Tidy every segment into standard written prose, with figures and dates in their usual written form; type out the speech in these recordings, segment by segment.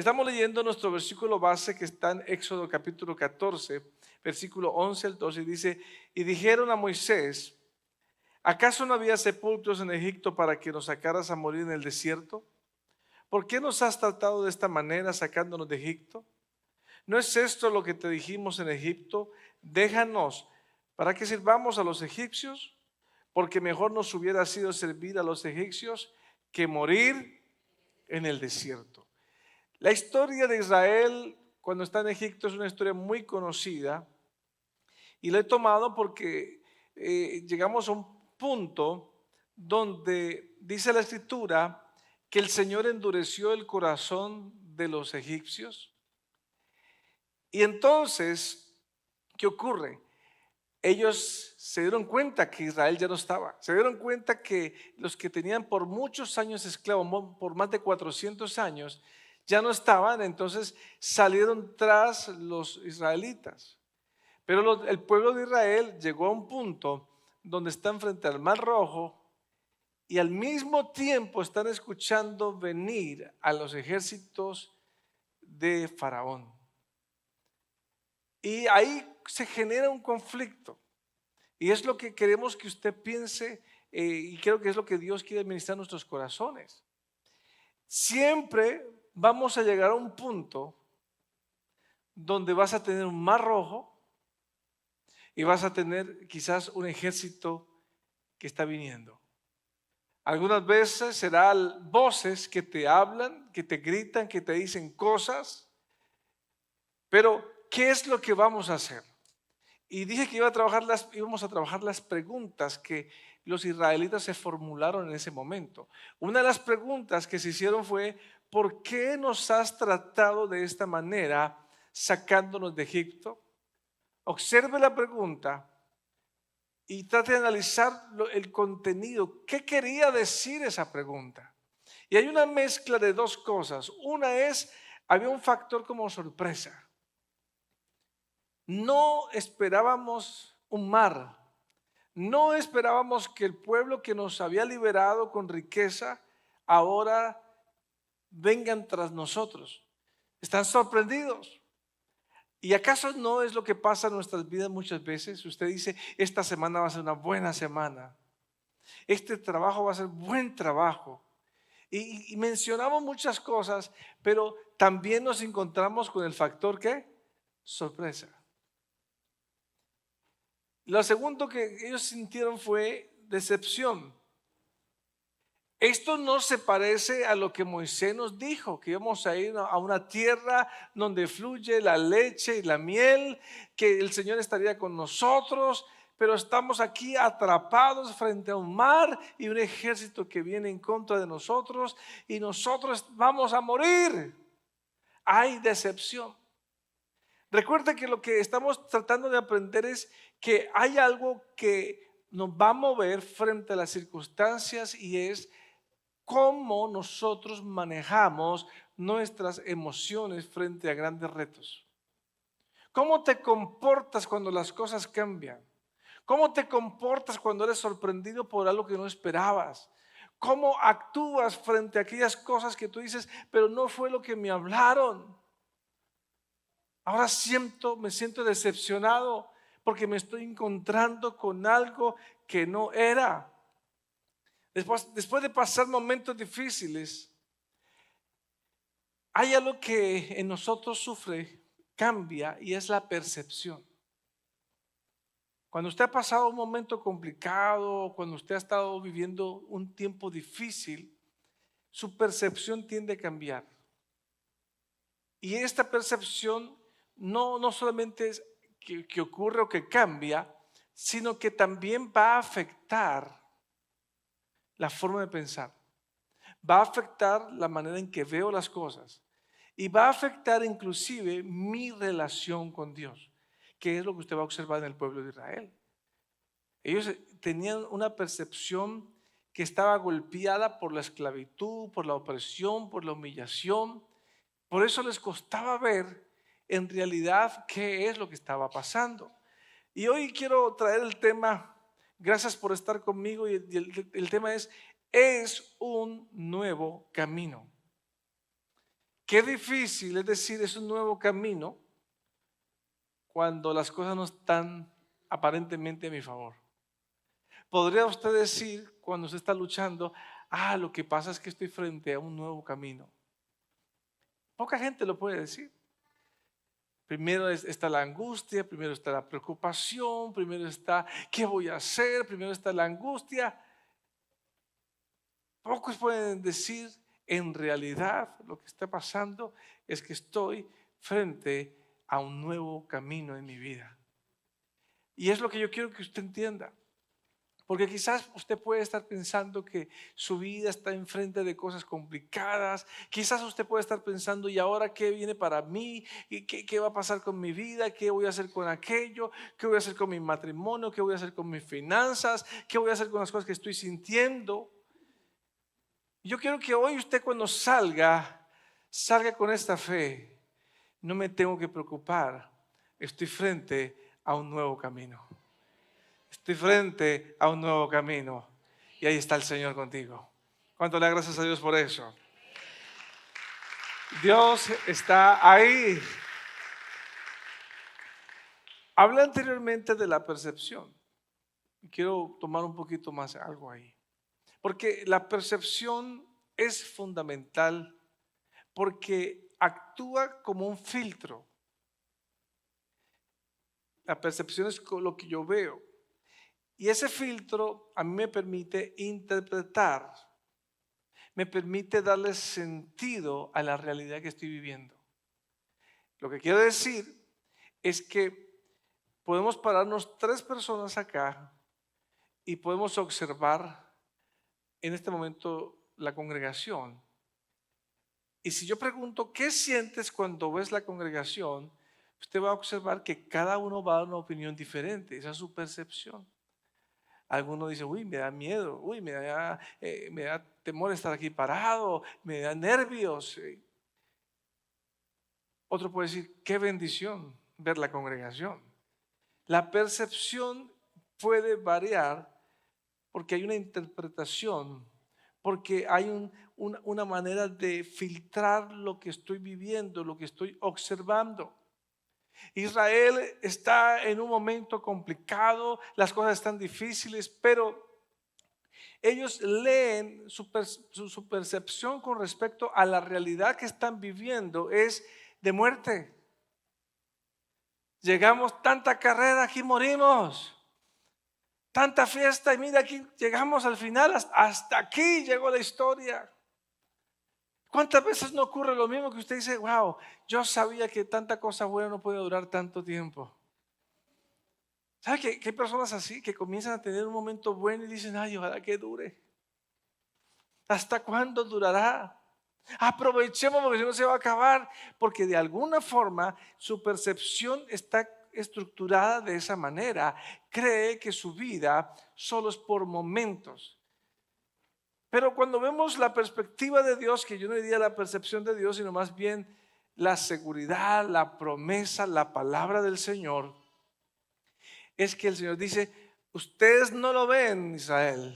Estamos leyendo nuestro versículo base que está en Éxodo capítulo 14, versículo 11 al 12, y dice: y dijeron a Moisés: ¿acaso no había sepulcros en Egipto para que nos sacaras a morir en el desierto? ¿Por qué nos has tratado de esta manera sacándonos de Egipto? ¿No es esto lo que te dijimos en Egipto? Déjanos para que sirvamos a los egipcios, porque mejor nos hubiera sido servir a los egipcios que morir en el desierto. La historia de Israel cuando está en Egipto es una historia muy conocida, y la he tomado porque llegamos a un punto donde dice la escritura que el Señor endureció el corazón de los egipcios. Y entonces, ¿qué ocurre? Ellos se dieron cuenta que Israel ya no estaba. Se dieron cuenta que los que tenían por muchos años esclavos, por más de 400 años, ya no estaban. Entonces salieron tras los israelitas. Pero el pueblo de Israel llegó a un punto donde están frente al Mar Rojo y al mismo tiempo están escuchando venir a los ejércitos de Faraón. Y ahí se genera un conflicto. Y es lo que queremos que usted piense, y creo que es lo que Dios quiere administrar en nuestros corazones. Siempre vamos a llegar a un punto donde vas a tener un Mar Rojo y vas a tener quizás un ejército que está viniendo. Algunas veces serán voces que te hablan, que te gritan, que te dicen cosas. Pero, ¿qué es lo que vamos a hacer? Y dije que íbamos a trabajar las preguntas que los israelitas se formularon en ese momento. Una de las preguntas que se hicieron fue: ¿por qué nos has tratado de esta manera sacándonos de Egipto? Observe la pregunta y trate de analizar el contenido. ¿Qué quería decir esa pregunta? Y hay una mezcla de dos cosas. Una es, había un factor como sorpresa. No esperábamos un mar. No esperábamos que el pueblo que nos había liberado con riqueza ahora vengan tras nosotros. Están sorprendidos. ¿Y acaso no es lo que pasa en nuestras vidas muchas veces? Usted dice: esta semana va a ser una buena semana. Este trabajo va a ser buen trabajo. Y mencionamos muchas cosas, pero también nos encontramos con el factor ¿qué? Sorpresa. Lo segundo que ellos sintieron fue decepción. Esto no se parece a lo que Moisés nos dijo, que íbamos a ir a una tierra donde fluye la leche y la miel, que el Señor estaría con nosotros, pero estamos aquí atrapados frente a un mar y un ejército que viene en contra de nosotros y nosotros vamos a morir. Hay decepción. Recuerda que lo que estamos tratando de aprender es que hay algo que nos va a mover frente a las circunstancias, y es cómo nosotros manejamos nuestras emociones frente a grandes retos. ¿Cómo te comportas cuando las cosas cambian? ¿Cómo te comportas cuando eres sorprendido por algo que no esperabas? ¿Cómo actúas frente a aquellas cosas que tú dices, pero no fue lo que me hablaron? Ahora me siento decepcionado porque me estoy encontrando con algo que no era. Después de pasar momentos difíciles, hay algo que en nosotros cambia, y es la percepción. Cuando usted ha pasado un momento complicado, cuando usted ha estado viviendo un tiempo difícil, su percepción tiende a cambiar. Y esta percepción no solamente es que ocurre o que cambia, sino que también va a afectar la forma de pensar. Va a afectar la manera en que veo las cosas, y va a afectar inclusive mi relación con Dios, que es lo que usted va a observar en el pueblo de Israel. Ellos tenían una percepción que estaba golpeada por la esclavitud, por la opresión, por la humillación. Por eso les costaba ver en realidad qué es lo que estaba pasando. Y hoy quiero traer el tema, gracias por estar conmigo, y el tema es un nuevo camino. Qué difícil es decir es un nuevo camino cuando las cosas no están aparentemente a mi favor. ¿Podría usted decir cuando usted está luchando, lo que pasa es que estoy frente a un nuevo camino? Poca gente lo puede decir. Primero está la angustia, primero está la preocupación, primero está ¿qué voy a hacer? Primero está la angustia. Pocos pueden decir en realidad lo que está pasando es que estoy frente a un nuevo camino en mi vida. Y es lo que yo quiero que usted entienda. Porque quizás usted puede estar pensando que su vida está enfrente de cosas complicadas. Quizás usted puede estar pensando, ¿y ahora qué viene para mí? ¿Y qué va a pasar con mi vida? ¿Qué voy a hacer con aquello? ¿Qué voy a hacer con mi matrimonio? ¿Qué voy a hacer con mis finanzas? ¿Qué voy a hacer con las cosas que estoy sintiendo? Yo quiero que hoy usted cuando salga con esta fe. No me tengo que preocupar. Estoy frente a un nuevo camino. Estoy frente a un nuevo camino y ahí está el Señor contigo. ¿Cuánto le da gracias a Dios por eso? Dios está ahí. Hablé anteriormente de la percepción. Quiero tomar un poquito más algo ahí. Porque la percepción es fundamental porque actúa como un filtro. La percepción es lo que yo veo. Y ese filtro a mí me permite interpretar, me permite darle sentido a la realidad que estoy viviendo. Lo que quiero decir es que podemos pararnos 3 personas acá y podemos observar en este momento la congregación. Y si yo pregunto, ¿qué sientes cuando ves la congregación? Usted va a observar que cada uno va a dar una opinión diferente, esa es su percepción. Algunos dicen, uy, me da miedo, uy, me da temor estar aquí parado, me da nervios. Otro puede decir, qué bendición ver la congregación. La percepción puede variar porque hay una interpretación, porque hay una manera de filtrar lo que estoy viviendo, lo que estoy observando. Israel está en un momento complicado, las cosas están difíciles, pero ellos leen su percepción con respecto a la realidad que están viviendo es de muerte. Llegamos tanta carrera, aquí morimos. Tanta fiesta y mira aquí llegamos al final, hasta aquí llegó la historia. ¿Cuántas veces no ocurre lo mismo que usted dice, wow, yo sabía que tanta cosa buena no puede durar tanto tiempo? ¿Sabe que hay personas así que comienzan a tener un momento bueno y dicen, ay, ojalá que dure? ¿Hasta cuándo durará? Aprovechemos porque si no se va a acabar, porque de alguna forma su percepción está estructurada de esa manera. Cree que su vida solo es por momentos. Pero cuando vemos la perspectiva de Dios, que yo no diría la percepción de Dios, sino más bien la seguridad, la promesa, la palabra del Señor, es que el Señor dice, ustedes no lo ven, Israel,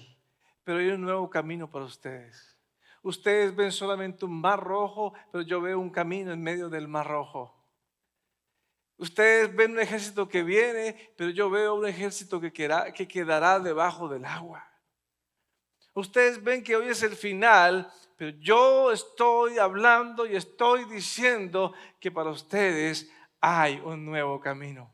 pero hay un nuevo camino para ustedes. Ustedes ven solamente un mar rojo, pero yo veo un camino en medio del mar rojo. Ustedes ven un ejército que viene, pero yo veo un ejército que quedará debajo del agua. Ustedes ven que hoy es el final, pero yo estoy hablando y estoy diciendo que para ustedes hay un nuevo camino.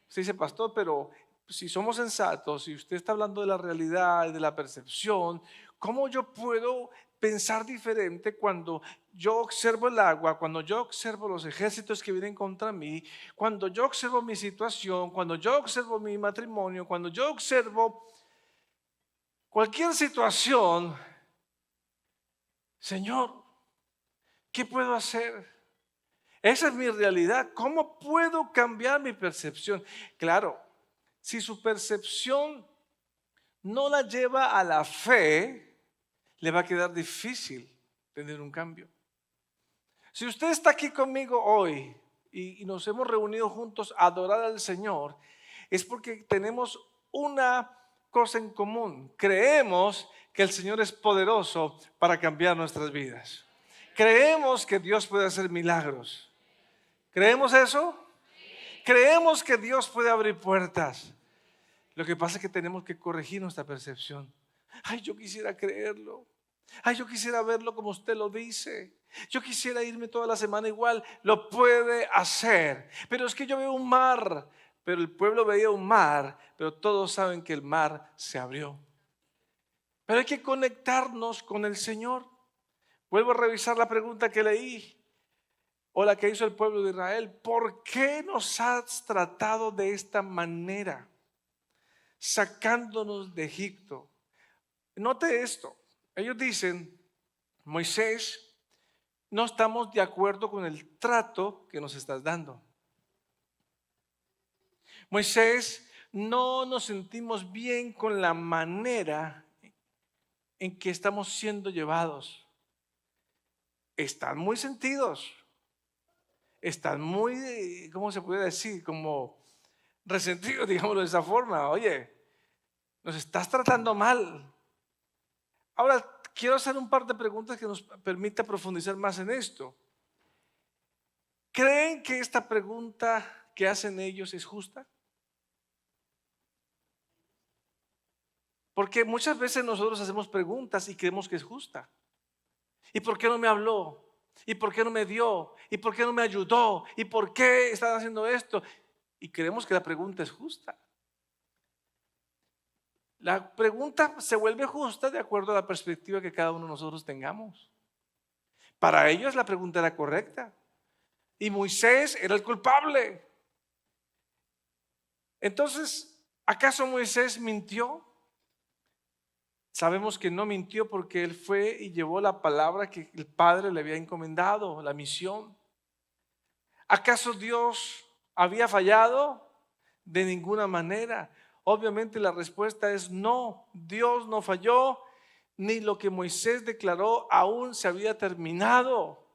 Usted dice, pastor, pero si somos sensatos, si usted está hablando de la realidad y de la percepción, ¿cómo yo puedo pensar diferente cuando yo observo el agua, cuando yo observo los ejércitos que vienen contra mí, cuando yo observo mi situación, cuando yo observo mi matrimonio, cuando yo observo cualquier situación? Señor, ¿qué puedo hacer? Esa es mi realidad. ¿Cómo puedo cambiar mi percepción? Claro, si su percepción no la lleva a la fe, le va a quedar difícil tener un cambio. Si usted está aquí conmigo hoy y nos hemos reunido juntos a adorar al Señor, es porque tenemos una cosa en común. Creemos que el Señor es poderoso para cambiar nuestras vidas. Creemos que Dios puede hacer milagros. ¿Creemos eso? Creemos que Dios puede abrir puertas. Lo que pasa es que tenemos que corregir nuestra percepción. Ay, yo quisiera creerlo. Ay, yo quisiera verlo como usted lo dice. Yo quisiera irme toda la semana igual. Lo puede hacer. Pero es que yo veo un mar. Pero el pueblo veía un mar. Pero todos saben que el mar se abrió. Pero hay que conectarnos con el Señor. Vuelvo a revisar la pregunta que leí. O la que hizo el pueblo de Israel. ¿Por qué nos has tratado de esta manera? Sacándonos de Egipto. Note esto. Ellos dicen, Moisés, no estamos de acuerdo con el trato que nos estás dando. Moisés, no nos sentimos bien con la manera en que estamos siendo llevados. Están muy sentidos. Están muy, ¿cómo se puede decir? Como resentidos, digámoslo de esa forma. Oye, nos estás tratando mal. Ahora, quiero hacer un par de preguntas que nos permita profundizar más en esto. ¿Creen que esta pregunta que hacen ellos es justa? Porque muchas veces nosotros hacemos preguntas y creemos que es justa. ¿Y por qué no me habló? ¿Y por qué no me dio? ¿Y por qué no me ayudó? ¿Y por qué están haciendo esto? Y creemos que la pregunta es justa. La pregunta se vuelve justa de acuerdo a la perspectiva que cada uno de nosotros tengamos. Para ellos la pregunta era correcta. Y Moisés era el culpable. Entonces, ¿acaso Moisés mintió? Sabemos que no mintió porque él fue y llevó la palabra que el Padre le había encomendado, la misión. ¿Acaso Dios había fallado? De ninguna manera. Obviamente la respuesta es no. Dios no falló, ni lo que Moisés declaró aún se había terminado.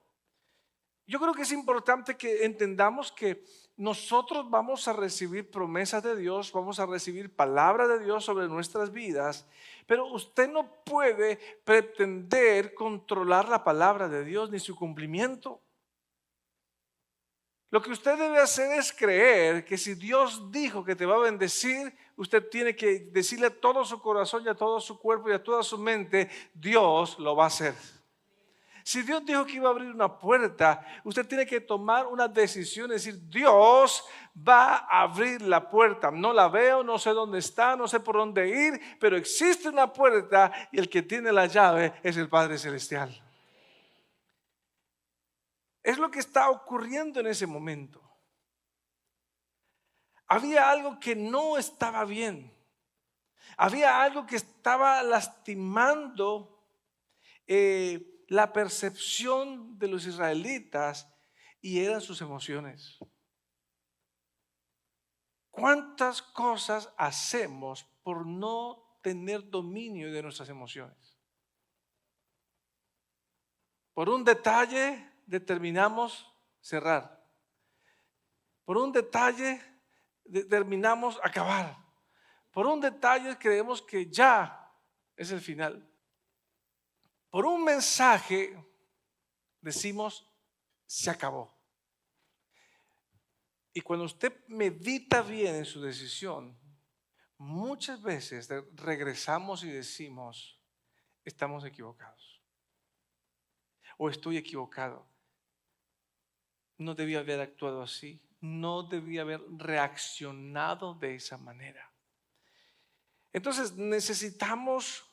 Yo creo que es importante que entendamos que nosotros vamos a recibir promesas de Dios, vamos a recibir palabra de Dios sobre nuestras vidas, pero usted no puede pretender controlar la palabra de Dios ni su cumplimiento. Lo que usted debe hacer es creer que si Dios dijo que te va a bendecir, usted tiene que decirle a todo su corazón y a todo su cuerpo y a toda su mente, Dios lo va a hacer. Si Dios dijo que iba a abrir una puerta, usted tiene que tomar una decisión, es decir, Dios va a abrir la puerta. No la veo, no sé dónde está, no sé por dónde ir, pero existe una puerta y el que tiene la llave es el Padre Celestial. Es lo que está ocurriendo en ese momento. Había algo que no estaba bien. Había algo que estaba lastimando la percepción de los israelitas y eran sus emociones. ¿Cuántas cosas hacemos por no tener dominio de nuestras emociones? Por un detalle determinamos cerrar. Por un detalle determinamos acabar. Por un detalle creemos que ya es el final. Por un mensaje decimos se acabó. Y cuando usted medita bien en su decisión, muchas veces regresamos y decimos estamos equivocados. O estoy equivocado. No debía haber actuado así. No debía haber reaccionado de esa manera. Entonces necesitamos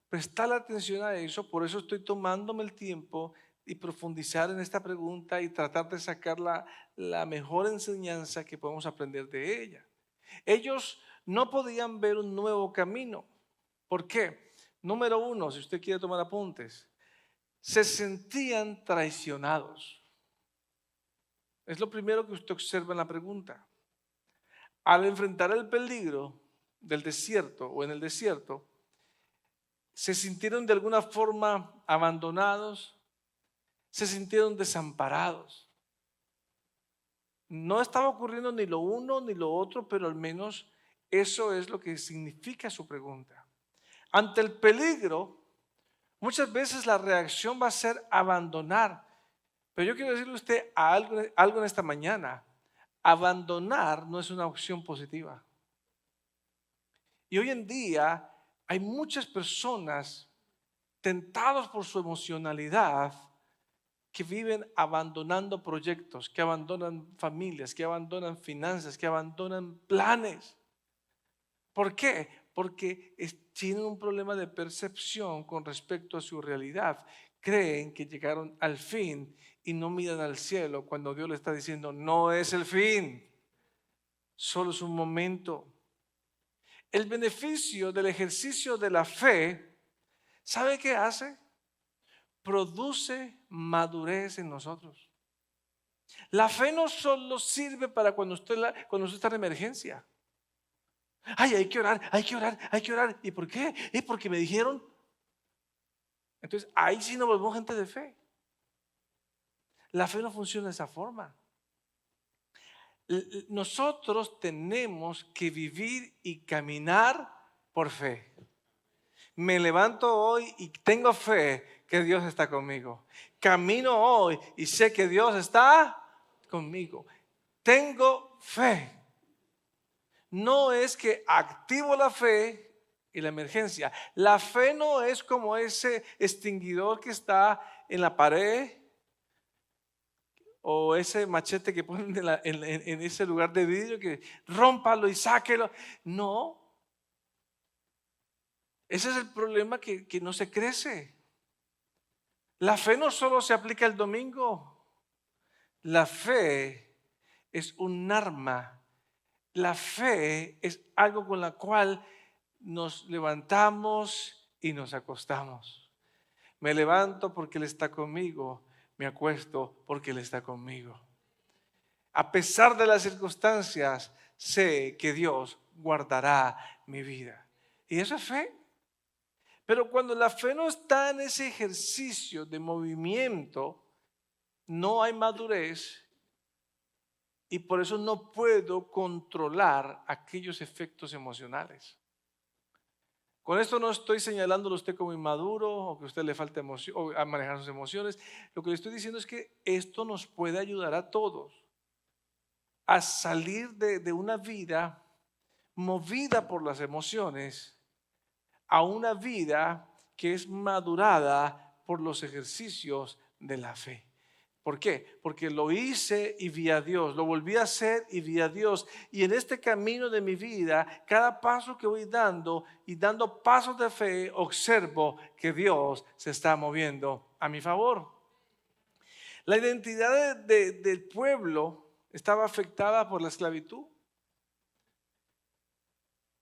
prestar atención a eso. Por eso estoy tomándome el tiempo y profundizar en esta pregunta y tratar de sacar la mejor enseñanza que podemos aprender de ella. Ellos no podían ver un nuevo camino. ¿Por qué? Número uno, si usted quiere tomar apuntes, se sentían traicionados. Es lo primero que usted observa en la pregunta. Al enfrentar el peligro del desierto o en el desierto, se sintieron de alguna forma abandonados, se sintieron desamparados. No estaba ocurriendo ni lo uno ni lo otro, pero al menos eso es lo que significa su pregunta. Ante el peligro, Muchas veces la reacción va a ser abandonar. Pero yo quiero decirle a usted algo en esta mañana. Abandonar no es una opción positiva. Y hoy en día hay muchas personas tentados por su emocionalidad que viven abandonando proyectos, que abandonan familias, que abandonan finanzas, que abandonan planes. ¿Por qué? Porque tienen un problema de percepción con respecto a su realidad. Creen que llegaron al fin y no miran al cielo cuando Dios le está diciendo, no es el fin, solo es un momento. El beneficio del ejercicio de la fe, ¿sabe qué hace? Produce madurez en nosotros. La fe no solo sirve para cuando usted está en emergencia. Ay, hay que orar, hay que orar, hay que orar. ¿Y por qué? Es porque me dijeron. Entonces, ahí sí nos volvemos gente de fe. La fe no funciona de esa forma. Nosotros tenemos que vivir y caminar por fe. Me levanto hoy y tengo fe que Dios está conmigo. Camino hoy y sé que Dios está conmigo. Tengo fe. No es que activo la fe y la emergencia. La fe no es como ese extinguidor que está en la pared o ese machete que ponen en ese lugar de vidrio que rómpalo y sáquelo. No. Ese es el problema que no se crece. La fe no solo se aplica el domingo. La fe es un arma. La fe es algo con la cual nos levantamos y nos acostamos. Me levanto porque Él está conmigo, me acuesto porque Él está conmigo. A pesar de las circunstancias, sé que Dios guardará mi vida. Y eso es fe. Pero cuando la fe no está en ese ejercicio de movimiento, no hay madurez y por eso no puedo controlar aquellos efectos emocionales. Con esto no estoy señalándolo a usted como inmaduro o que a usted le falta emoción, o a manejar sus emociones. Lo que le estoy diciendo es que esto nos puede ayudar a todos a salir de una vida movida por las emociones a una vida que es madurada por los ejercicios de la fe. ¿Por qué? Porque lo hice y vi a Dios, lo volví a hacer y vi a Dios. Y en este camino de mi vida, cada paso que voy dando y dando pasos de fe, observo que Dios se está moviendo a mi favor. La identidad del pueblo estaba afectada por la esclavitud.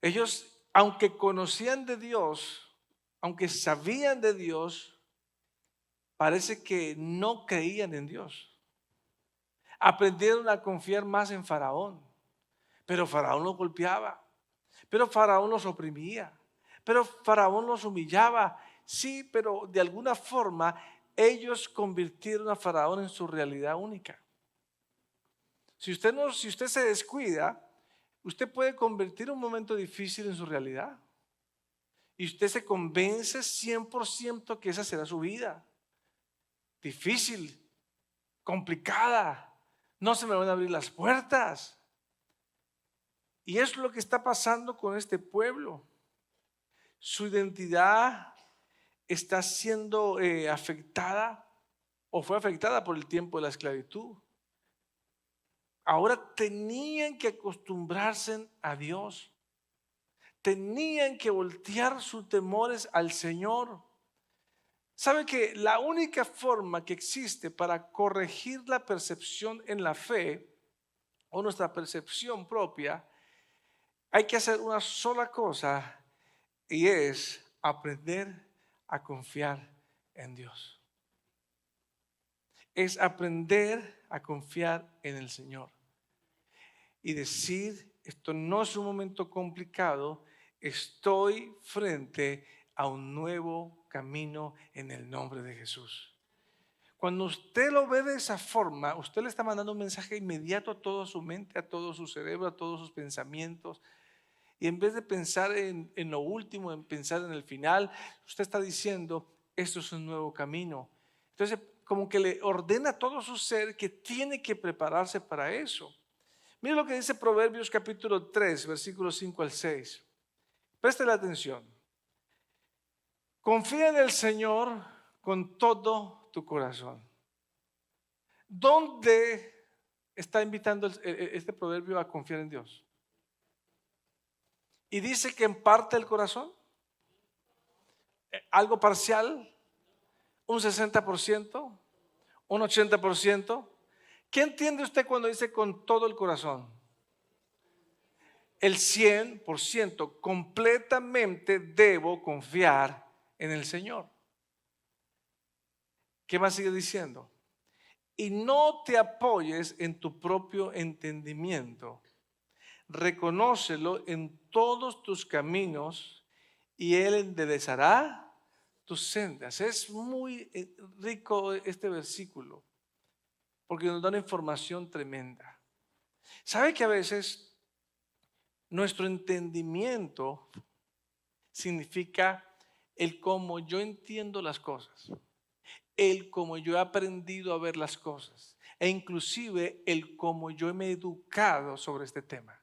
Ellos, aunque conocían de Dios, aunque sabían de Dios, parece que no creían en Dios. Aprendieron a confiar más en Faraón, pero Faraón los golpeaba, pero Faraón los oprimía, pero Faraón los humillaba. Sí, pero de alguna forma ellos convirtieron a Faraón en su realidad única. Si usted se descuida, usted puede convertir un momento difícil en su realidad. Y usted se convence 100% que esa será su vida. Difícil, complicada, no se me van a abrir las puertas. Y es lo que está pasando con este pueblo. Su identidad está siendo afectada o fue afectada por el tiempo de la esclavitud. Ahora tenían que acostumbrarse a Dios. Tenían que voltear sus temores al Señor. ¿Sabe que la única forma que existe para corregir la percepción en la fe o nuestra percepción propia, hay que hacer una sola cosa y es aprender a confiar en Dios? Es aprender a confiar en el Señor y decir, esto no es un momento complicado, estoy frente a un nuevo camino en el nombre de Jesús. Cuando usted lo ve de esa forma, usted le está mandando un mensaje inmediato a toda su mente, a todo su cerebro, a todos sus pensamientos. Y en vez de pensar en lo último, en pensar en el final, usted está diciendo, esto es un nuevo camino. Entonces, como que le ordena a todo su ser que tiene que prepararse para eso. Mira lo que dice Proverbios capítulo 3, versículos 5 al 6. Preste atención. Confía en el Señor con todo tu corazón. ¿Dónde está invitando este proverbio a confiar en Dios? Y dice que en parte el corazón, algo parcial, un 60%, un 80%. ¿Qué entiende usted cuando dice con todo el corazón? El 100%, completamente debo confiar en el Señor. ¿Qué más sigue diciendo? Y no te apoyes en tu propio entendimiento. Reconócelo en todos tus caminos y Él enderezará tus sendas. Es muy rico este versículo porque nos da una información tremenda. ¿Sabe que a veces nuestro entendimiento significa el cómo yo entiendo las cosas, el cómo yo he aprendido a ver las cosas e inclusive el cómo yo me he educado sobre este tema?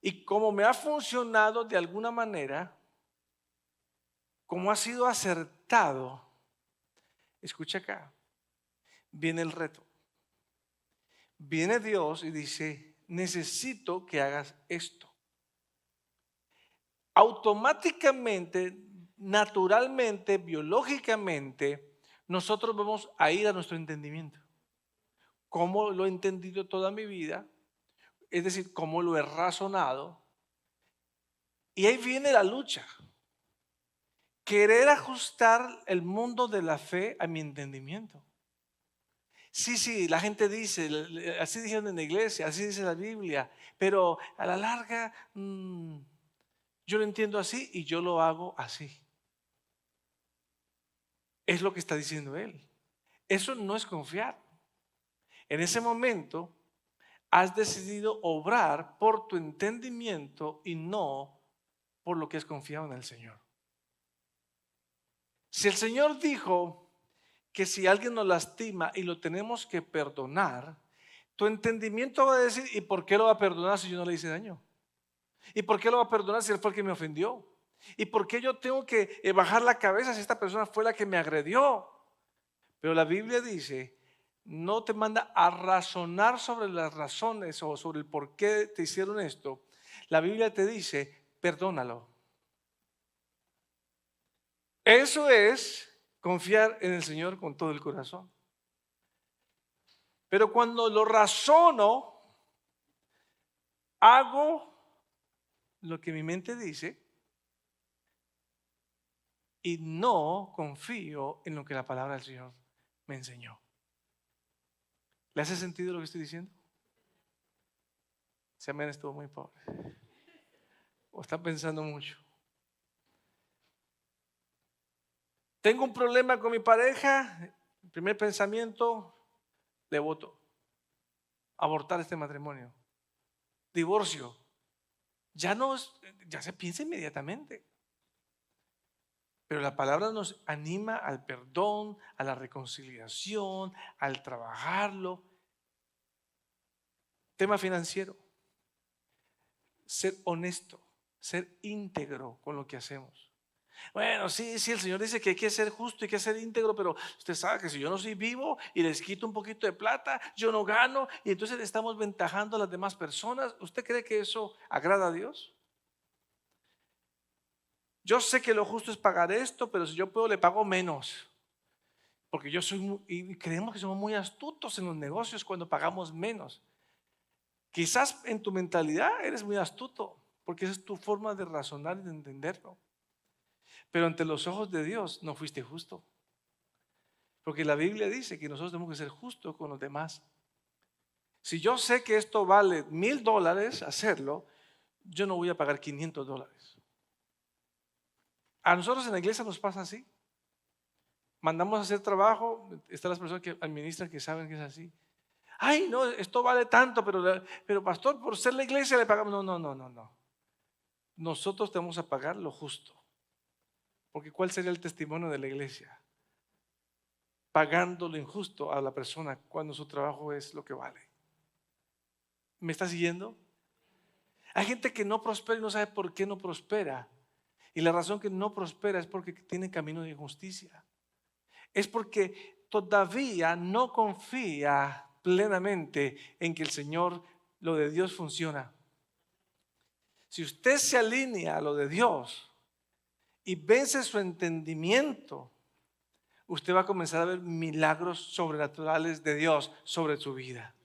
Y cómo me ha funcionado de alguna manera, cómo ha sido acertado. Escucha acá, viene el reto. Viene Dios y dice, necesito que hagas esto. Automáticamente, naturalmente, biológicamente, nosotros vamos a ir a nuestro entendimiento. ¿Cómo lo he entendido toda mi vida? Es decir, cómo lo he razonado. Y ahí viene la lucha. Querer ajustar el mundo de la fe a mi entendimiento. Sí, la gente dice, así dijeron en la iglesia, así dice la Biblia, pero a la larga yo lo entiendo así y yo lo hago así. Es lo que está diciendo él. Eso no es confiar. En ese momento has decidido obrar por tu entendimiento y no por lo que has confiado en el Señor. Si el Señor dijo que si alguien nos lastima y lo tenemos que perdonar, tu entendimiento va a decir, ¿y por qué lo va a perdonar si yo no le hice daño? ¿Y por qué lo va a perdonar si él fue el que me ofendió? ¿Y por qué yo tengo que bajar la cabeza si esta persona fue la que me agredió? Pero la Biblia dice, no te manda a razonar sobre las razones o sobre el por qué te hicieron esto. La Biblia te dice, perdónalo. Eso es confiar en el Señor con todo el corazón. Pero cuando lo razono, hago lo que mi mente dice y no confío en lo que la palabra del Señor me enseñó. ¿Le hace sentido lo que estoy diciendo? Ese amén estuvo muy pobre. O está pensando mucho. Tengo un problema con mi pareja. El primer pensamiento, le voto. Abortar este matrimonio. Divorcio. Ya se piensa inmediatamente. Pero la palabra nos anima al perdón, a la reconciliación, al trabajarlo. Tema financiero. Ser honesto, ser íntegro con lo que hacemos. Bueno, sí, el Señor dice que hay que ser justo y que ser íntegro, pero usted sabe que si yo no soy vivo y les quito un poquito de plata, yo no gano y entonces estamos ventajando a las demás personas. ¿Usted cree que eso agrada a Dios? Yo sé que lo justo es pagar esto, pero si yo puedo le pago menos. Porque y creemos que somos muy astutos en los negocios cuando pagamos menos. Quizás en tu mentalidad eres muy astuto, porque esa es tu forma de razonar y de entenderlo. Pero ante los ojos de Dios no fuiste justo. Porque la Biblia dice que nosotros tenemos que ser justos con los demás. Si yo sé que esto vale $1,000 hacerlo, yo no voy a pagar $500. A nosotros en la iglesia nos pasa así. Mandamos a hacer trabajo, están las personas que administran que saben que es así. Ay, no, esto vale tanto, pero pastor, por ser la iglesia le pagamos. No. Nosotros te vamos a pagar lo justo. Porque ¿cuál sería el testimonio de la iglesia? Pagando lo injusto a la persona cuando su trabajo es lo que vale. ¿Me está siguiendo? Hay gente que no prospera y no sabe por qué no prospera. Y la razón que no prospera es porque tiene camino de injusticia. Es porque todavía no confía plenamente en que el Señor, lo de Dios funciona. Si usted se alinea a lo de Dios y vence su entendimiento, usted va a comenzar a ver milagros sobrenaturales de Dios sobre su vida.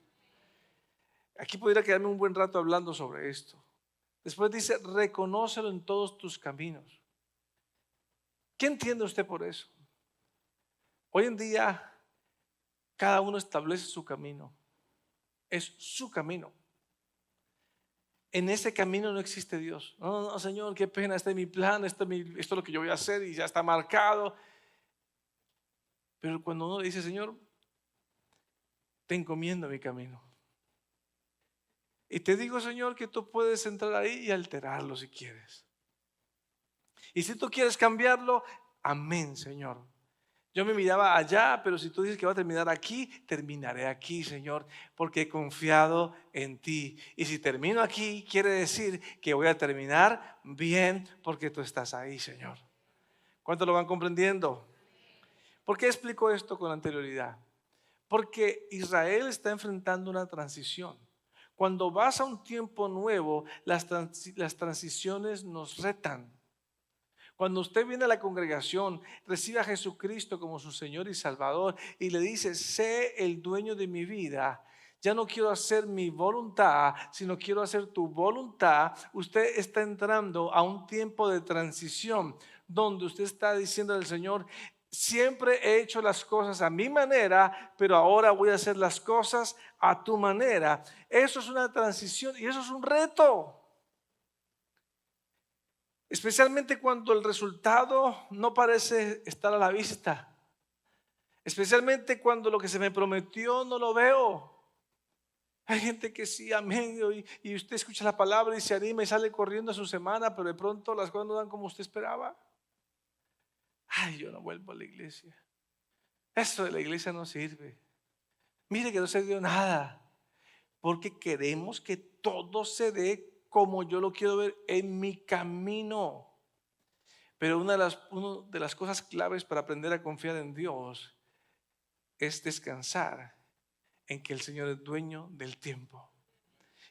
Aquí podría quedarme un buen rato hablando sobre esto. Después dice, reconócelo en todos tus caminos. ¿Qué entiende usted por eso? Hoy en día, cada uno establece su camino. Es su camino. En ese camino no existe Dios. No, no, Señor, qué pena, este es mi plan, esto es lo que yo voy a hacer y ya está marcado. Pero cuando uno dice, Señor, te encomiendo mi camino. Y te digo, Señor, que tú puedes entrar ahí y alterarlo si quieres. Y si tú quieres cambiarlo, amén, Señor. Yo me miraba allá, pero si tú dices que va a terminar aquí, terminaré aquí, Señor, porque he confiado en ti. Y si termino aquí, quiere decir que voy a terminar bien, porque tú estás ahí, Señor. ¿Cuántos lo van comprendiendo? ¿Por qué explico esto con anterioridad? Porque Israel está enfrentando una transición. Cuando vas a un tiempo nuevo, las transiciones nos retan. Cuando usted viene a la congregación, recibe a Jesucristo como su Señor y Salvador y le dice, sé el dueño de mi vida. Ya no quiero hacer mi voluntad, sino quiero hacer tu voluntad. Usted está entrando a un tiempo de transición donde usted está diciendo al Señor, siempre he hecho las cosas a mi manera, pero ahora voy a hacer las cosas a tu manera. Eso es una transición y eso es un reto. Especialmente cuando el resultado no parece estar a la vista. Especialmente cuando lo que se me prometió no lo veo. Hay gente que sí, amén, y usted escucha la palabra y se anima y sale corriendo a su semana, pero de pronto las cosas no dan como usted esperaba. Ay, yo no vuelvo a la iglesia. Eso de la iglesia no sirve. Mire que no se dio nada. Porque queremos que todo se dé como yo lo quiero ver en mi camino. Pero una de las cosas claves para aprender a confiar en Dios es descansar en que el Señor es dueño del tiempo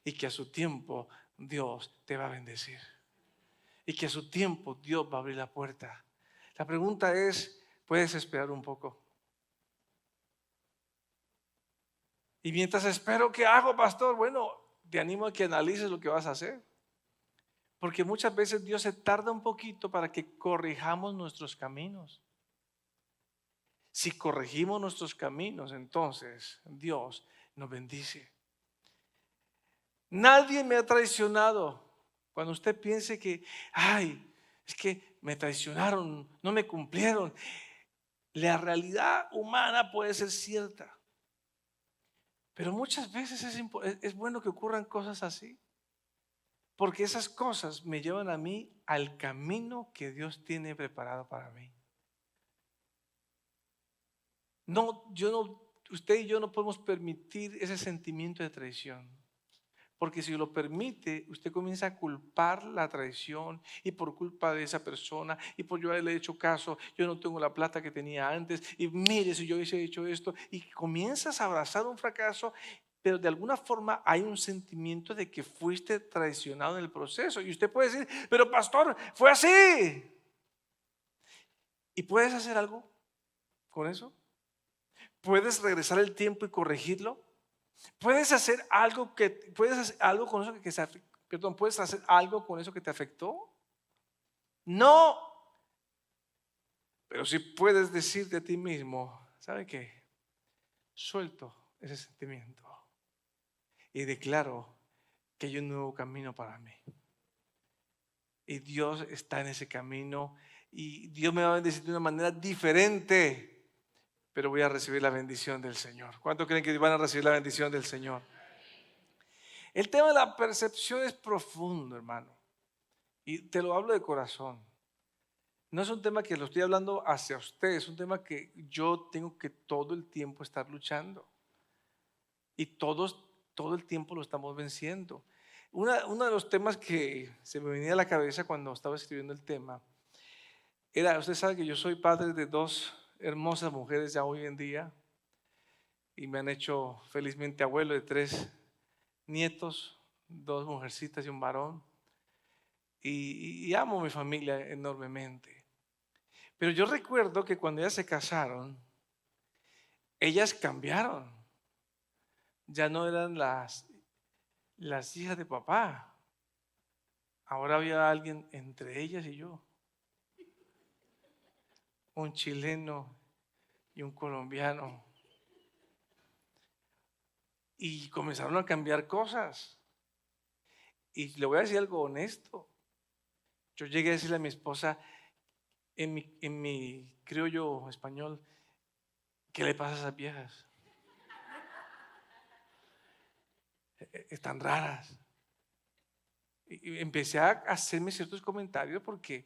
y que a su tiempo Dios te va a bendecir y que a su tiempo Dios va a abrir la puerta. La pregunta es, ¿puedes esperar un poco? Y mientras espero, ¿qué hago, pastor? Bueno, te animo a que analices lo que vas a hacer. Porque muchas veces Dios se tarda un poquito para que corrijamos nuestros caminos. Si corregimos nuestros caminos, entonces Dios nos bendice. Nadie me ha traicionado. Cuando usted piense que, ay, es que me traicionaron, no me cumplieron. La realidad humana puede ser cierta. Pero muchas veces es bueno que ocurran cosas así. Porque esas cosas me llevan a mí al camino que Dios tiene preparado para mí. No, usted y yo no podemos permitir ese sentimiento de traición. Porque si lo permite, usted comienza a culpar la traición y por culpa de esa persona y por yo haberle hecho caso, yo no tengo la plata que tenía antes y mire si yo hubiese hecho esto y comienzas a abrazar un fracaso, pero de alguna forma hay un sentimiento de que fuiste traicionado en el proceso y usted puede decir, pero pastor, fue así. ¿Y puedes hacer algo con eso? ¿Puedes regresar el tiempo y corregirlo? ¿Puedes hacer algo con eso puedes hacer algo con eso que te afectó? No, pero sí puedes decirte a ti mismo, ¿sabe qué? Suelto ese sentimiento y declaro que hay un nuevo camino para mí. Y Dios está en ese camino y Dios me va a bendecir de una manera diferente. Pero voy a recibir la bendición del Señor. ¿Cuántos creen que van a recibir la bendición del Señor? El tema de la percepción es profundo, hermano. Y te lo hablo de corazón. No es un tema que lo estoy hablando hacia usted, es un tema que yo tengo que todo el tiempo estar luchando. Y todos, todo el tiempo lo estamos venciendo. Uno de los temas que se me venía a la cabeza cuando estaba escribiendo el tema era, usted sabe que yo soy padre de dos hermosas mujeres ya hoy en día y me han hecho felizmente abuelo de tres nietos, dos mujercitas y un varón. Y amo a mi familia enormemente. Pero yo recuerdo que cuando ellas se casaron, ellas cambiaron. Ya no eran las hijas de papá. Ahora había alguien entre ellas y yo. Un chileno y un colombiano. Y comenzaron a cambiar cosas. Y le voy a decir algo honesto. Yo llegué a decirle a mi esposa, en mi criollo español, ¿qué le pasa a esas viejas? Están raras. Y empecé a hacerme ciertos comentarios porque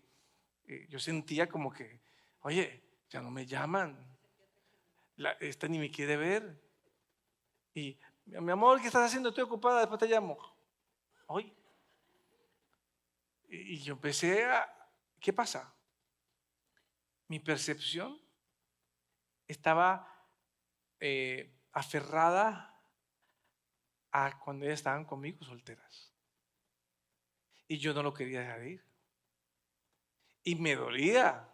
yo sentía como que, oye, ya no me llaman, esta ni me quiere ver. Y mi amor, ¿qué estás haciendo? Estoy ocupada, después te llamo. Hoy. Y yo empecé ¿qué pasa? Mi percepción estaba aferrada a cuando ellas estaban conmigo solteras. Y yo no lo quería dejar ir. Y me dolía.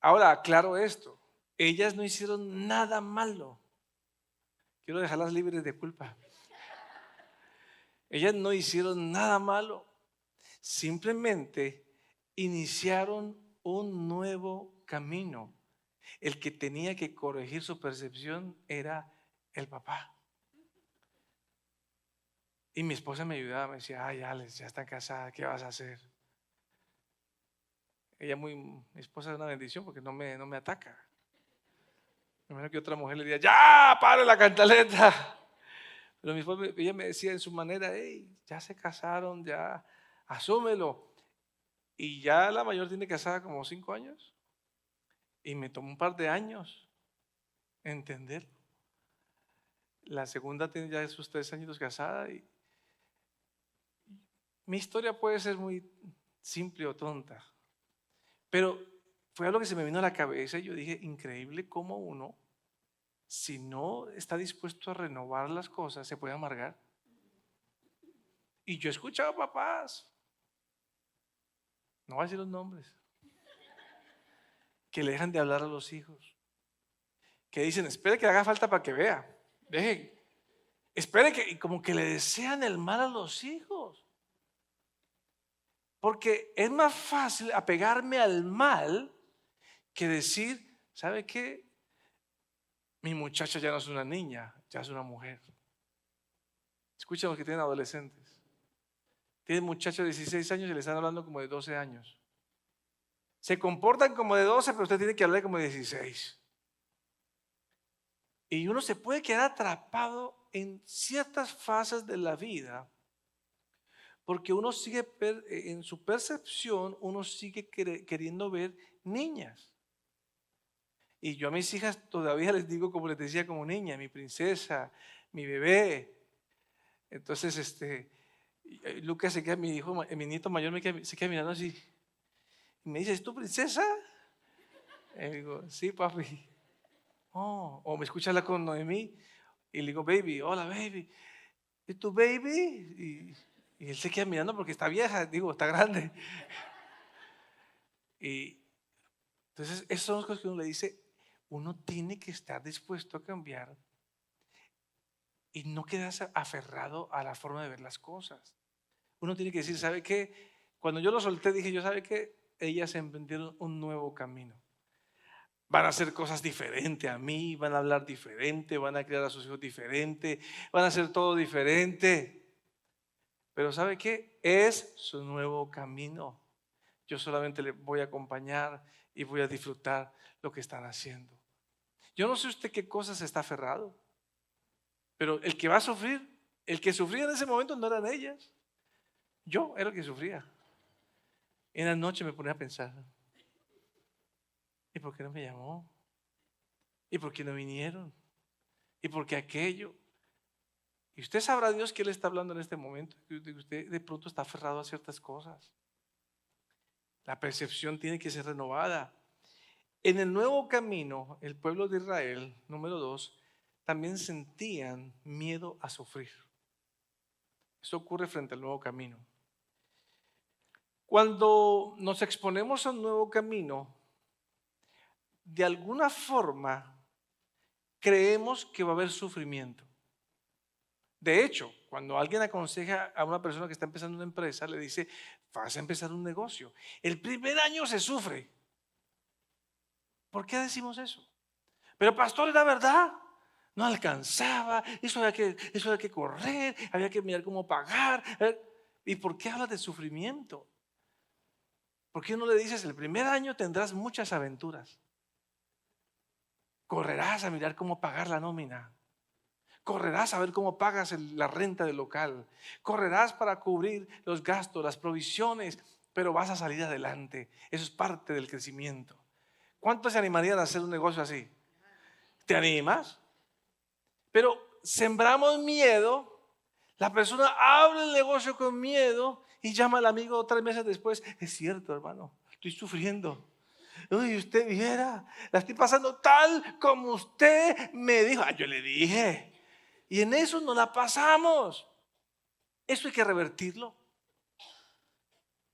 Ahora, aclaro esto. Ellas no hicieron nada malo. Quiero dejarlas libres de culpa. Ellas no hicieron nada malo. Simplemente iniciaron un nuevo camino. El que tenía que corregir su percepción era el papá. Y mi esposa me ayudaba, me decía, ay, Alex, ya está casada, ¿qué vas a hacer? Mi esposa es una bendición porque no me ataca. Primero que otra mujer le diría, ya, pare la cantaleta. Pero mi esposa, ella me decía en su manera, hey, ya se casaron, ya, asúmelo. Y ya la mayor tiene casada como 5 años. Y me tomó un par de años entenderlo. La segunda tiene ya sus 3 años casada. Y mi historia puede ser muy simple o tonta. Pero fue algo que se me vino a la cabeza y yo dije, increíble cómo uno, si no está dispuesto a renovar las cosas, se puede amargar. Y yo he escuchado papás, no voy a decir los nombres, que le dejan de hablar a los hijos, que dicen, espere que haga falta para que vea, deje, espere que, y como que le desean el mal a los hijos. Porque es más fácil apegarme al mal que decir, ¿sabe qué? Mi muchacha ya no es una niña, ya es una mujer. Escuchen los que tienen adolescentes. Tienen muchachos de 16 años y le están hablando como de 12 años. Se comportan como de 12, pero usted tiene que hablar como de 16. Y uno se puede quedar atrapado en ciertas fases de la vida porque uno sigue, en su percepción, uno sigue queriendo ver niñas. Y yo a mis hijas todavía les digo, como les decía, como niña, mi princesa, mi bebé. Entonces, Lucas se queda, mi nieto mayor se queda mirando así. Y me dice, ¿es tu princesa? Y le digo, sí, papi. Oh, o me escucha hablar con Noemí y le digo, baby, hola, baby. ¿Es tu baby? Y él se queda mirando porque está vieja, digo, está grande. Y entonces, esas son las cosas que uno le dice, uno tiene que estar dispuesto a cambiar y no quedarse aferrado a la forma de ver las cosas. Uno tiene que decir, ¿sabe qué? Cuando yo lo solté, dije yo, ¿sabe qué? Ellas emprendieron un nuevo camino. Van a hacer cosas diferentes a mí, van a hablar diferente, van a criar a sus hijos diferente, van a hacer todo diferente. Pero ¿sabe qué? Es su nuevo camino. Yo solamente le voy a acompañar y voy a disfrutar lo que están haciendo. Yo no sé usted qué cosas está aferrado, pero el que va a sufrir, el que sufría en ese momento no eran ellas. Yo era el que sufría. En la noche me ponía a pensar, ¿y por qué no me llamó? ¿Y por qué no vinieron? ¿Y por qué aquello? Y usted sabrá Dios que Él está hablando en este momento, que usted de pronto está aferrado a ciertas cosas. La percepción tiene que ser renovada. En el nuevo camino, el pueblo de Israel, número 2, también sentían miedo a sufrir. Eso ocurre frente al nuevo camino. Cuando nos exponemos a un nuevo camino, de alguna forma creemos que va a haber sufrimiento. De hecho, cuando alguien aconseja a una persona que está empezando una empresa, le dice, vas a empezar un negocio. El primer año se sufre. ¿Por qué decimos eso? Pero pastor, era verdad. No alcanzaba, eso había que correr, había que mirar cómo pagar. ¿Y por qué hablas de sufrimiento? ¿Por qué no le dices, el primer año tendrás muchas aventuras? Correrás a mirar cómo pagar la nómina. Correrás a ver cómo pagas la renta del local. Correrás para cubrir los gastos, las provisiones, pero vas a salir adelante. Eso es parte del crecimiento. ¿Cuántos se animarían a hacer un negocio así? ¿Te animas? Pero sembramos miedo. La persona abre el negocio con miedo y llama al amigo 3 meses después. Es cierto, hermano, estoy sufriendo. Uy, usted viera, la estoy pasando tal como usted me dijo. Yo le dije. Y en eso no la pasamos. Eso hay que revertirlo.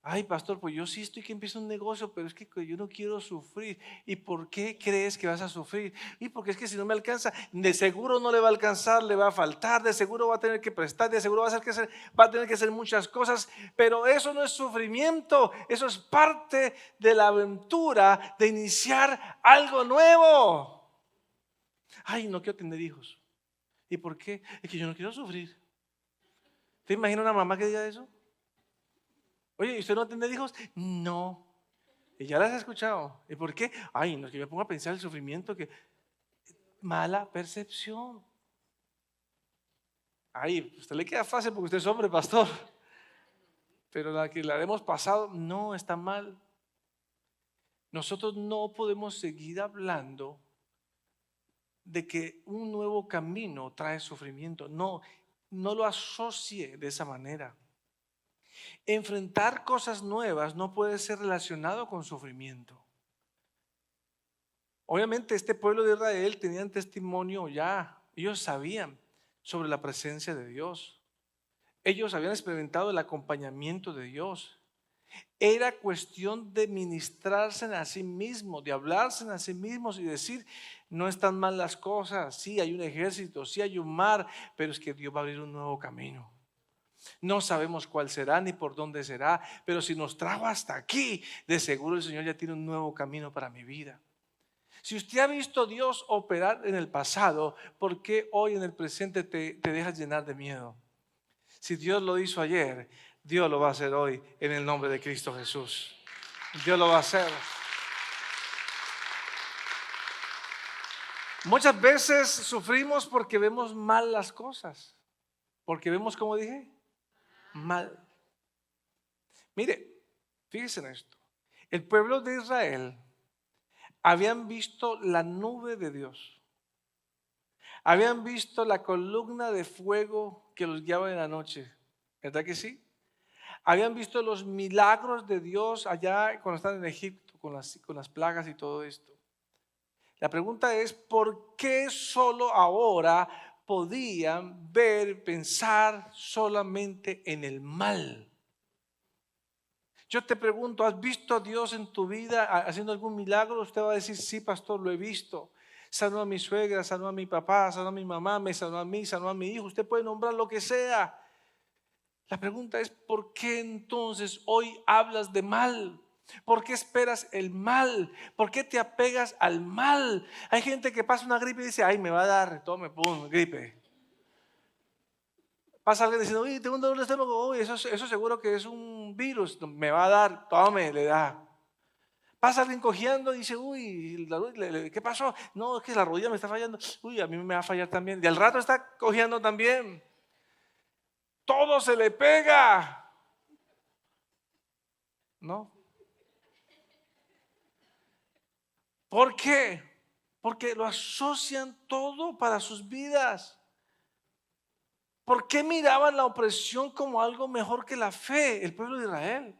Ay, pastor, pues yo sí estoy que empiezo un negocio, pero es que yo no quiero sufrir. ¿Y por qué crees que vas a sufrir? Y porque es que si no me alcanza, de seguro no le va a alcanzar, le va a faltar, de seguro va a tener que prestar, de seguro va a tener que hacer muchas cosas, pero eso no es sufrimiento, eso es parte de la aventura de iniciar algo nuevo. Ay, no quiero tener hijos. ¿Y por qué? Es que yo no quiero sufrir. ¿Te imaginas una mamá que diga eso? Oye, ¿y usted no tiene hijos? No. Y ya las he escuchado. ¿Y por qué? Ay, no, es que me pongo a pensar el sufrimiento que... Mala percepción. Ay, usted le queda fácil porque usted es hombre, pastor. Pero la que la hemos pasado, no, está mal. Nosotros no podemos seguir hablando de que un nuevo camino trae sufrimiento. No, no lo asocie de esa manera. Enfrentar cosas nuevas no puede ser relacionado con sufrimiento. Obviamente este pueblo de Israel tenían testimonio ya, ellos sabían sobre la presencia de Dios. Ellos habían experimentado el acompañamiento de Dios. Era cuestión de ministrarse a sí mismos, de hablarse a sí mismos y decir, no están mal las cosas, sí hay un ejército, sí hay un mar, pero es que Dios va a abrir un nuevo camino. No sabemos cuál será ni por dónde será, pero si nos trajo hasta aquí, de seguro el Señor ya tiene un nuevo camino para mi vida. Si usted ha visto a Dios operar en el pasado, ¿por qué hoy en el presente te dejas llenar de miedo? Si Dios lo hizo ayer, Dios lo va a hacer hoy en el nombre de Cristo Jesús. Dios lo va a hacer. Muchas veces sufrimos porque vemos mal las cosas. Porque vemos, como dije, mal. Mire, fíjense en esto. El pueblo de Israel habían visto la nube de Dios. Habían visto la columna de fuego que los guiaba en la noche. ¿Verdad que sí? Habían visto los milagros de Dios allá cuando estaban en Egipto con las plagas y todo esto. La pregunta es, ¿por qué solo ahora podían ver, pensar solamente en el mal? Yo te pregunto, ¿has visto a Dios en tu vida haciendo algún milagro? Usted va a decir, sí, pastor, lo he visto. Sanó a mi suegra, sanó a mi papá, sanó a mi mamá, me sanó a mí, sanó a mi hijo. Usted puede nombrar lo que sea. La pregunta es, ¿por qué entonces hoy hablas de mal? ¿Por qué esperas el mal? ¿Por qué te apegas al mal? Hay gente que pasa una gripe y dice, ay, me va a dar, tome, pum, gripe. Pasa alguien diciendo, uy, tengo un dolor de estómago, uy, eso seguro que es un virus, me va a dar, tome, le da. Pasa alguien cojeando y dice, uy, ¿qué pasó? No, es que la rodilla me está fallando, uy, a mí me va a fallar también. Y al rato está cojeando también. Todo se le pega. ¿No? ¿Por qué? Porque lo asocian todo para sus vidas. ¿Por qué miraban la opresión como algo mejor que la fe? El pueblo de Israel.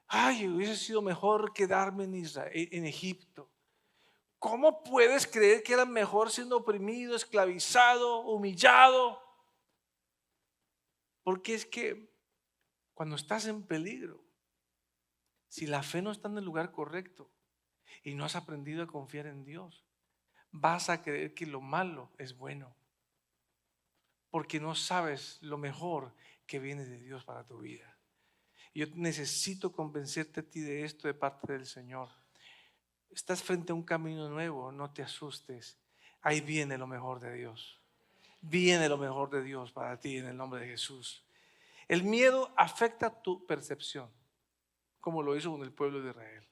Ay, hubiese sido mejor quedarme en Israel, en Egipto. ¿Cómo puedes creer que era mejor siendo oprimido, esclavizado, humillado? Porque es que cuando estás en peligro, si la fe no está en el lugar correcto y no has aprendido a confiar en Dios, vas a creer que lo malo es bueno, porque no sabes lo mejor que viene de Dios para tu vida. Yo necesito convencerte a ti de esto de parte del Señor. Estás frente a un camino nuevo, no te asustes. Ahí viene lo mejor de Dios. Viene lo mejor de Dios para ti en el nombre de Jesús. El miedo afecta tu percepción, como lo hizo con el pueblo de Israel.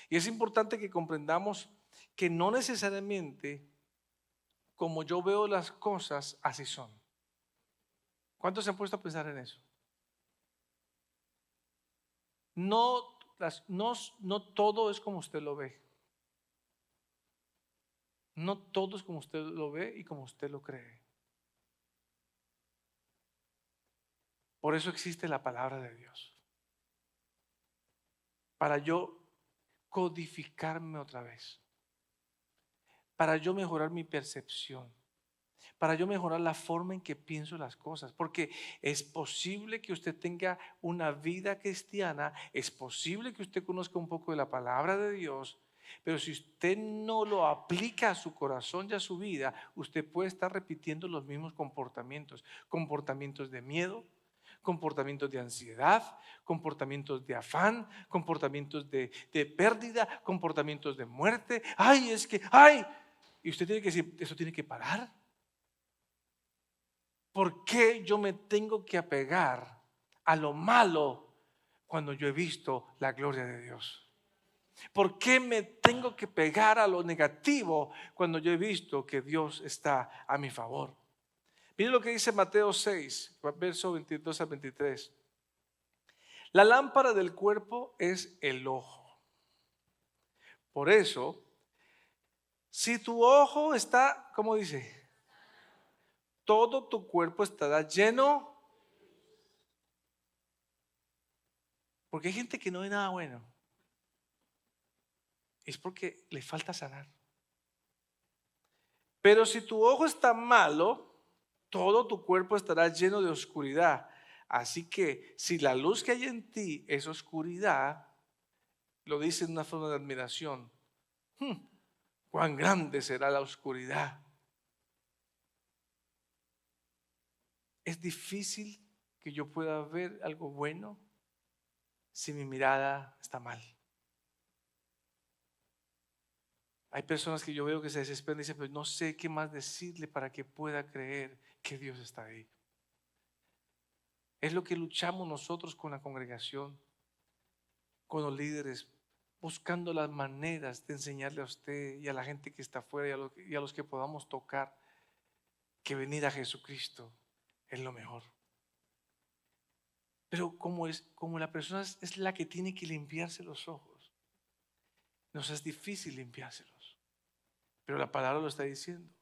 Y es importante que comprendamos que no necesariamente como yo veo las cosas, así son. ¿Cuántos se han puesto a pensar en eso? No todo es como usted lo ve. No todo es como usted lo ve y como usted lo cree. Por eso existe la palabra de Dios. Para yo codificarme otra vez. Para yo mejorar mi percepción. Para yo mejorar la forma en que pienso las cosas. Porque es posible que usted tenga una vida cristiana. Es posible que usted conozca un poco de la palabra de Dios. Pero si usted no lo aplica a su corazón y a su vida, usted puede estar repitiendo los mismos comportamientos. Comportamientos de miedo, comportamientos de ansiedad, comportamientos de afán, comportamientos de pérdida, comportamientos de muerte. Ay, es que, ay. Y usted tiene que decir, eso tiene que parar. ¿Por qué yo me tengo que apegar a lo malo cuando yo he visto la gloria de Dios? ¿Por qué me tengo que pegar a lo negativo cuando yo he visto que Dios está a mi favor? Miren lo que dice Mateo 6, verso 22 al 23. La lámpara del cuerpo es el ojo. Por eso, si tu ojo está, ¿cómo dice? Todo tu cuerpo estará lleno. Porque hay gente que no ve nada bueno. Es porque le falta sanar. Pero si tu ojo está malo, todo tu cuerpo estará lleno de oscuridad. Así que si la luz que hay en ti es oscuridad, lo dice en una forma de admiración, cuán grande será la oscuridad. Es difícil que yo pueda ver algo bueno si mi mirada está mal. Hay personas que yo veo que se desesperan y dicen, pues no sé qué más decirle para que pueda creer que Dios está ahí. Es lo que luchamos nosotros con la congregación, con los líderes, buscando las maneras de enseñarle a usted y a la gente que está afuera y a los que podamos tocar que venir a Jesucristo es lo mejor. Pero como la persona es la que tiene que limpiarse los ojos, nos es difícil limpiárselos. Pero la palabra lo está diciendo.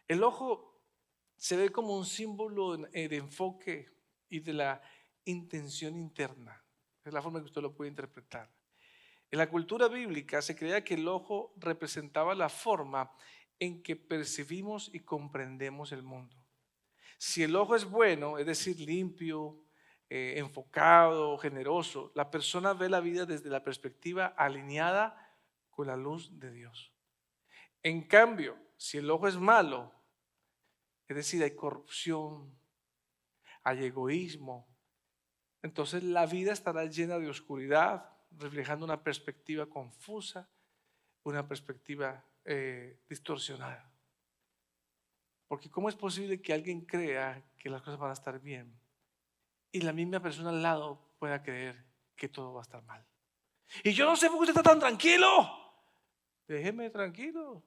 El ojo se ve como un símbolo de enfoque y de la intención interna. Es la forma que usted lo puede interpretar. En la cultura bíblica se creía que el ojo representaba la forma en que percibimos y comprendemos el mundo. Si el ojo es bueno, es decir, limpio, enfocado, generoso, la persona ve la vida desde la perspectiva alineada con la luz de Dios. En cambio, si el ojo es malo, es decir, hay corrupción, hay egoísmo, entonces la vida estará llena de oscuridad, reflejando una perspectiva confusa, una perspectiva distorsionada. Porque ¿cómo es posible que alguien crea que las cosas van a estar bien y la misma persona al lado pueda creer que todo va a estar mal? Y yo no sé por qué usted está tan tranquilo. Déjeme tranquilo.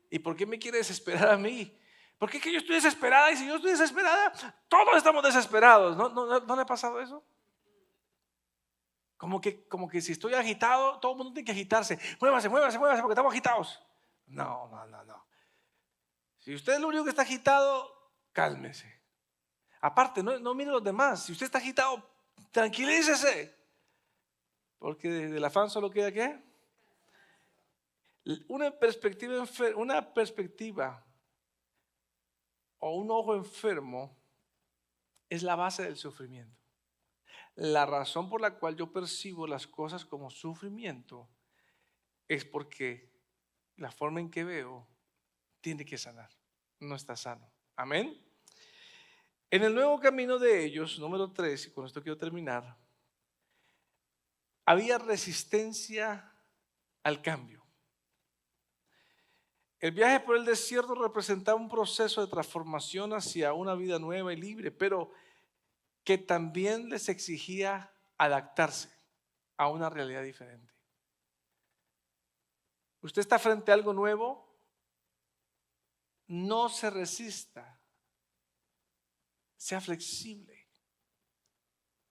¿Y por qué me quiere desesperar a mí? ¿Por qué que yo estoy desesperada? Y si yo estoy desesperada, todos estamos desesperados. ¿No le ha pasado eso? Como que si estoy agitado, todo el mundo tiene que agitarse. Muévase, muévase, muévase, porque estamos agitados. No, no, no, no. Si usted es el único que está agitado, cálmese. Aparte, no mire a los demás. Si usted está agitado, tranquilícese. Porque del afán solo queda ¿qué? Una perspectiva o un ojo enfermo es la base del sufrimiento. La razón por la cual yo percibo las cosas como sufrimiento es porque la forma en que veo tiene que sanar. No está sano. Amén. En el nuevo camino de ellos, número 3, y con esto quiero terminar, había resistencia al cambio. El viaje por el desierto representaba un proceso de transformación hacia una vida nueva y libre, pero que también les exigía adaptarse a una realidad diferente. Usted está frente a algo nuevo, no se resista, sea flexible,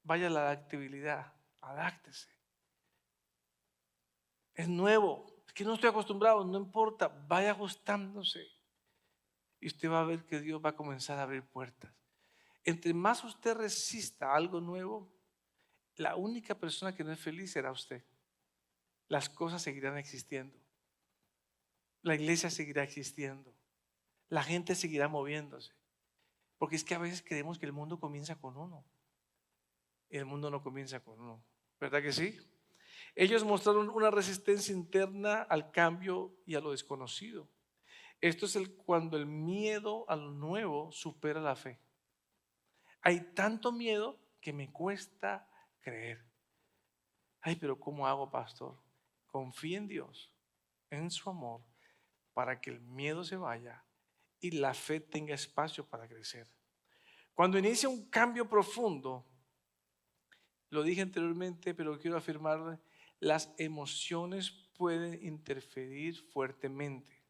vaya a la adaptabilidad, adáctese. Es nuevo, es que no estoy acostumbrado, no importa, vaya ajustándose y usted va a ver que Dios va a comenzar a abrir puertas. Entre más usted resista algo nuevo, la única persona que no es feliz será usted. Las cosas seguirán existiendo, la iglesia seguirá existiendo, la gente seguirá moviéndose, porque es que a veces creemos que el mundo comienza con uno y el mundo no comienza con uno, ¿verdad que sí? Ellos mostraron una resistencia interna al cambio y a lo desconocido. Esto es cuando el miedo a lo nuevo supera la fe. Hay tanto miedo que me cuesta creer. Ay, pero ¿cómo hago, pastor? Confía en Dios, en su amor, para que el miedo se vaya y la fe tenga espacio para crecer. Cuando inicia un cambio profundo, lo dije anteriormente, pero quiero afirmar, las emociones pueden interferir fuertemente.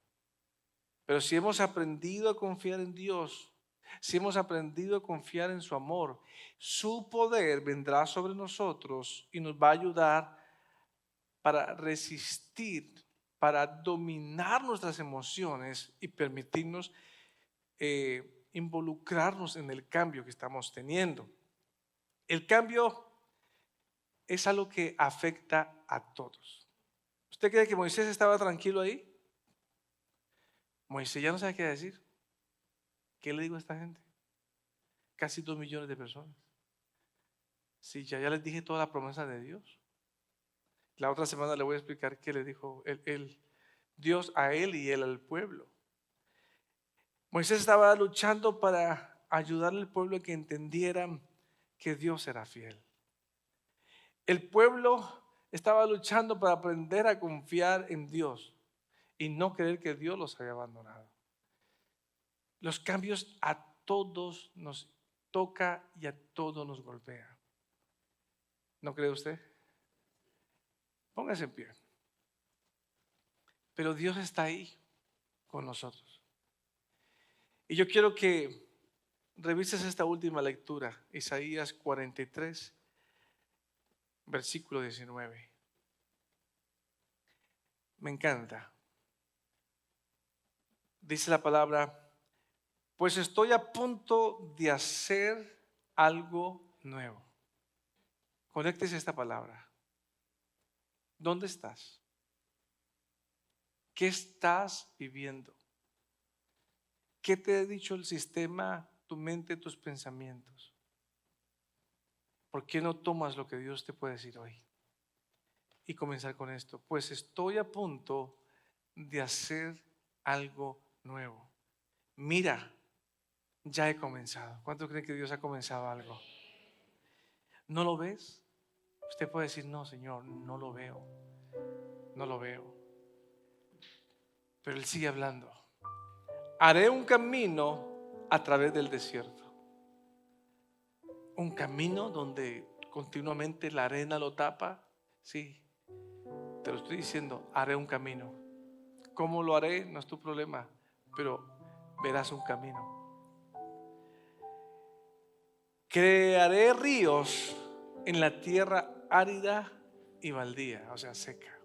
Pero si hemos aprendido a confiar en Dios, si hemos aprendido a confiar en su amor, su poder vendrá sobre nosotros y nos va a ayudar para resistir, para dominar nuestras emociones y permitirnos involucrarnos en el cambio que estamos teniendo. El cambio es algo que afecta a todos. ¿Usted cree que Moisés estaba tranquilo ahí? Moisés ya no sabe qué decir. ¿Qué le digo a esta gente? Casi 2 millones de personas. Sí, ya les dije toda la promesa de Dios. La otra semana le voy a explicar qué le dijo Dios a él y él al pueblo. Moisés estaba luchando para ayudarle al pueblo a que entendieran que Dios era fiel. El pueblo estaba luchando para aprender a confiar en Dios y no creer que Dios los había abandonado. Los cambios a todos nos toca y a todos nos golpea. ¿No cree usted? Póngase en pie. Pero Dios está ahí con nosotros. Y yo quiero que revises esta última lectura, Isaías 43, versículo 19. Me encanta. Dice la palabra: pues estoy a punto de hacer algo nuevo. Conéctese esta palabra. ¿Dónde estás? ¿Qué estás viviendo? ¿Qué te ha dicho el sistema, tu mente, tus pensamientos? ¿Por qué no tomas lo que Dios te puede decir hoy? Y comenzar con esto. Pues estoy a punto de hacer algo nuevo. Mira, ya he comenzado. ¿Cuánto creen que Dios ha comenzado algo? ¿No lo ves? Usted puede decir: no, Señor, no lo veo. No lo veo. Pero Él sigue hablando. Haré un camino a través del desierto. Un camino donde continuamente la arena lo tapa. Sí, te lo estoy diciendo, haré un camino. ¿Cómo lo haré? No es tu problema, pero verás un camino. Crearé ríos en la tierra árida y baldía, o sea, seca.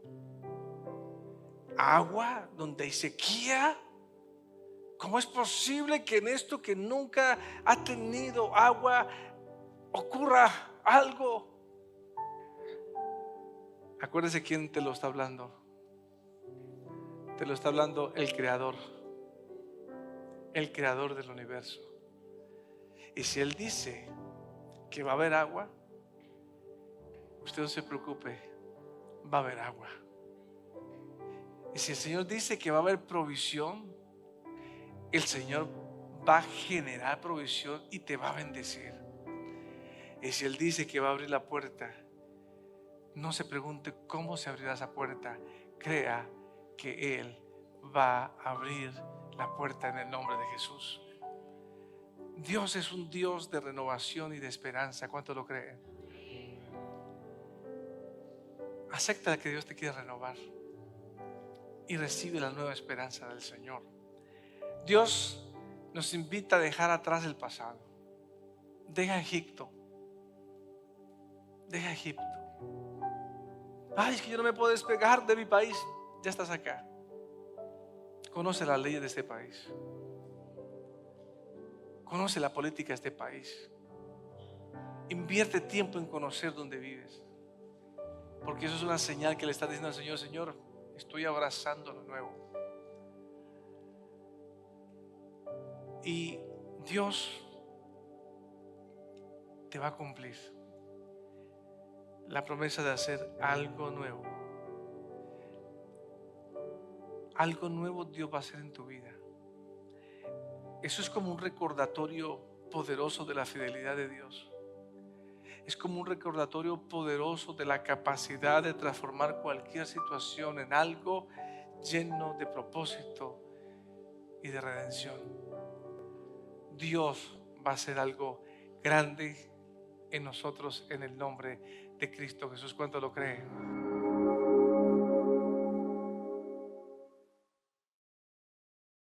Agua donde hay sequía. ¿Cómo es posible que en esto que nunca ha tenido agua ocurra algo? Acuérdese quién te lo está hablando. Te lo está hablando el Creador del universo. Y si Él dice que va a haber agua, usted no se preocupe, va a haber agua. Y si el Señor dice que va a haber provisión, el Señor va a generar provisión y te va a bendecir. Y si Él dice que va a abrir la puerta, no se pregunte cómo se abrirá esa puerta. Crea que Él va a abrir la puerta en el nombre de Jesús. Dios es un Dios de renovación y de esperanza. ¿Cuánto lo creen? Acepta que Dios te quiere renovar y recibe la nueva esperanza del Señor. Dios nos invita a dejar atrás el pasado. Deja Egipto. Deja Egipto. Ay, es que yo no me puedo despegar de mi país. Ya estás acá. Conoce las leyes de este país. Conoce la política de este país. Invierte tiempo en conocer dónde vives. Porque eso es una señal que le está diciendo al Señor: Señor, estoy abrazando lo nuevo. Y Dios te va a cumplir la promesa de hacer algo nuevo. Algo nuevo Dios va a hacer en tu vida. Eso es como un recordatorio poderoso de la fidelidad de Dios. Es como un recordatorio poderoso de la capacidad de transformar cualquier situación en algo lleno de propósito y de redención. Dios va a hacer algo grande en nosotros en el nombre de Cristo Jesús. ¿Cuánto lo creen?